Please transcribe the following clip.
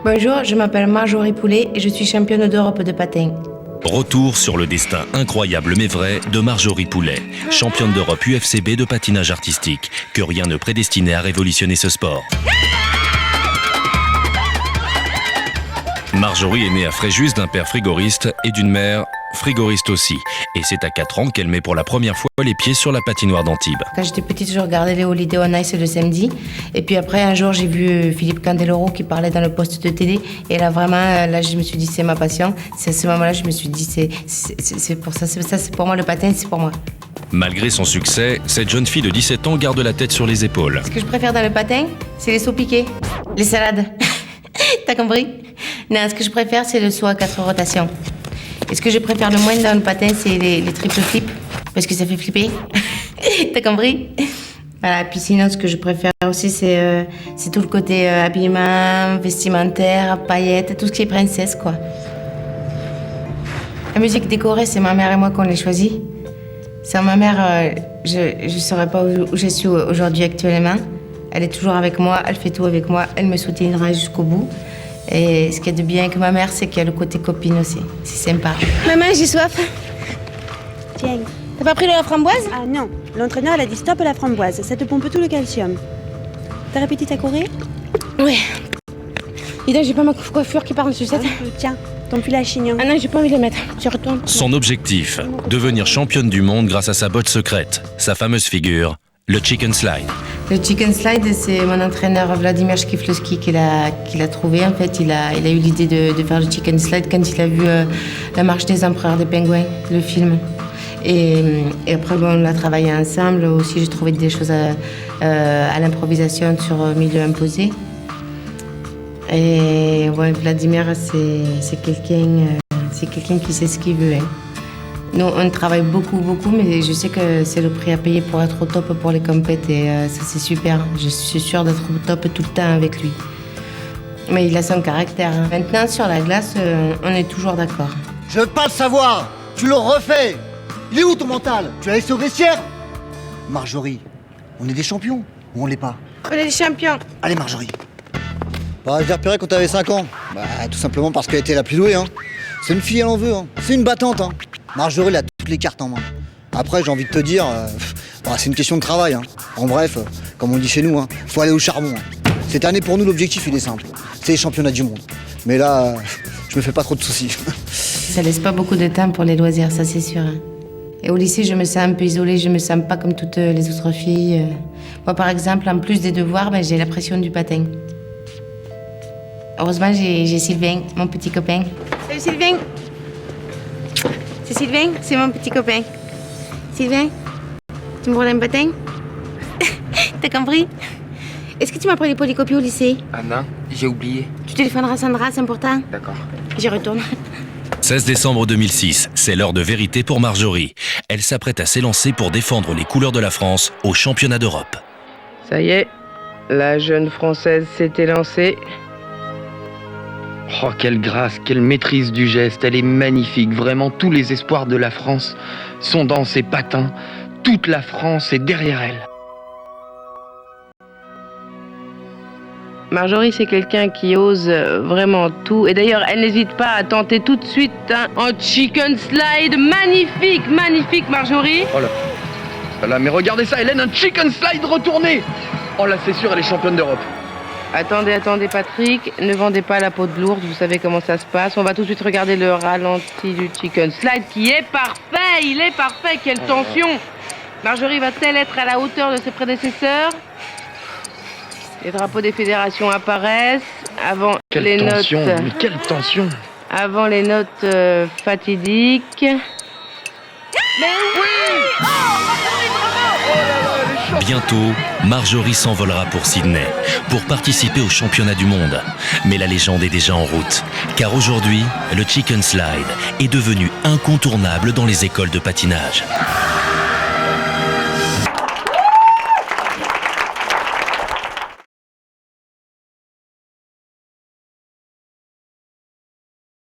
Bonjour, je m'appelle Marjorie Poulet et je suis championne d'Europe de patin. Retour sur le destin incroyable mais vrai de Marjorie Poulet, championne d'Europe UFCB de patinage artistique, que rien ne prédestinait à révolutionner ce sport. Marjorie est née à Fréjus d'un père frigoriste et d'une mère frigoriste aussi. Et c'est à 4 ans qu'elle met pour la première fois les pieds sur la patinoire d'Antibes. Quand j'étais petite, je regardais les Holiday on Ice le samedi. Et puis après, un jour, j'ai vu Philippe Candeloro qui parlait dans le poste de télé. Et là, vraiment, là, je me suis dit, c'est ma passion. C'est à ce moment-là, je me suis dit, c'est pour ça, c'est pour moi le patin, c'est pour moi. Malgré son succès, cette jeune fille de 17 ans garde la tête sur les épaules. Ce que je préfère dans le patin, c'est les sauts piqués, les salades. T'as compris? Non, ce que je préfère, c'est le saut à 4 rotations. Et ce que je préfère le moins dans le patin, c'est les triple flips, parce que ça fait flipper. T'as compris? Voilà, puis sinon, ce que je préfère aussi, c'est tout le côté habillement, vestimentaire, paillettes, tout ce qui est princesse, quoi. La musique décorée, c'est ma mère et moi qu'on l'a choisie. Sans ma mère, je ne saurais pas où je suis aujourd'hui actuellement. Elle est toujours avec moi, elle fait tout avec moi, elle me soutiendra jusqu'au bout. Et ce qui est de bien avec ma mère, c'est qu'il y a le côté copine aussi. C'est sympa. Maman, j'ai soif. Tiens. T'as pas pris de la framboise? Ah non, l'entraîneur elle a dit stop à la framboise, ça te pompe tout le calcium. T'as répété ta choré? Oui. Et là, j'ai pas ma coiffure qui part en sucette. Tiens, ton pull à chignon. Ah non, j'ai pas envie de le mettre. Je retourne. Son objectif, devenir championne du monde grâce à sa botte secrète, sa fameuse figure, le chicken slide. Le chicken slide, c'est mon entraîneur Vladimir Shkiflowski qui l'a trouvé. En fait, il a eu l'idée de faire le chicken slide quand il a vu La Marche des Empereurs des Pingouins, le film. Et après, bon, on l'a travaillé ensemble. Aussi, j'ai trouvé des choses à l'improvisation sur Milieu imposé. Et ouais, Vladimir, c'est quelqu'un qui sait ce qu'il veut. Hein. Nous, on travaille beaucoup, mais je sais que c'est le prix à payer pour être au top pour les compètes et ça, c'est super. Je suis sûre d'être au top tout le temps avec lui. Mais il a son caractère. Hein. Maintenant, sur la glace, on est toujours d'accord. Je veux pas le savoir. Tu le refais. Il est où ton mental? Tu l'as laissé au vestiaire? Marjorie, on est des champions ou on l'est pas? On est des champions. Allez, Marjorie. Bah, je l'ai repérée quand t'avais 5 ans. Bah, tout simplement parce qu'elle était la plus douée, hein. C'est une fille, elle en veut, hein. C'est une battante, hein. Marjorie, elle a toutes les cartes en main. Après, j'ai envie de te dire, c'est une question de travail, hein. En bref, comme on dit chez nous, hein, faut aller au charbon. Hein. Cette année, pour nous, l'objectif, il est simple. C'est les championnats du monde. Mais là, je me fais pas trop de soucis. Ça laisse pas beaucoup de temps pour les loisirs, ça c'est sûr. Hein. Et au lycée, je me sens un peu isolée, je me sens pas comme toutes les autres filles. Moi, par exemple, en plus des devoirs, j'ai la pression du patin. Heureusement, j'ai Sylvain, mon petit copain. Salut Sylvain! C'est Sylvain, c'est mon petit copain. Sylvain, tu me prends un patin? T'as compris? Est-ce que tu m'as pris les polycopies au lycée? Ah non, j'ai oublié. Tu téléphoneras à Sandra, c'est important. D'accord. J'y retourne. 16 décembre 2006, c'est l'heure de vérité pour Marjorie. Elle s'apprête à s'élancer pour défendre les couleurs de la France au championnat d'Europe. Ça y est, la jeune Française s'est élancée. Oh, quelle grâce, quelle maîtrise du geste, elle est magnifique. Vraiment, tous les espoirs de la France sont dans ses patins. Toute la France est derrière elle. Marjorie, c'est quelqu'un qui ose vraiment tout. Et d'ailleurs, elle n'hésite pas à tenter tout de suite un chicken slide magnifique, magnifique, Marjorie. Oh là, mais regardez ça, Hélène, un chicken slide retourné. Oh là, c'est sûr, elle est championne d'Europe. Attendez, Patrick, ne vendez pas la peau de l'ours, vous savez comment ça se passe. On va tout de suite regarder le ralenti du chicken slide qui est parfait, il est parfait, quelle tension. Marjorie va-t-elle être à la hauteur de ses prédécesseurs? Les drapeaux des fédérations apparaissent avant les notes. Mais quelle tension! Avant les notes fatidiques. Mais oui! Bientôt, Marjorie s'envolera pour Sydney, pour participer au championnat du monde. Mais la légende est déjà en route, car aujourd'hui, le chicken slide est devenu incontournable dans les écoles de patinage.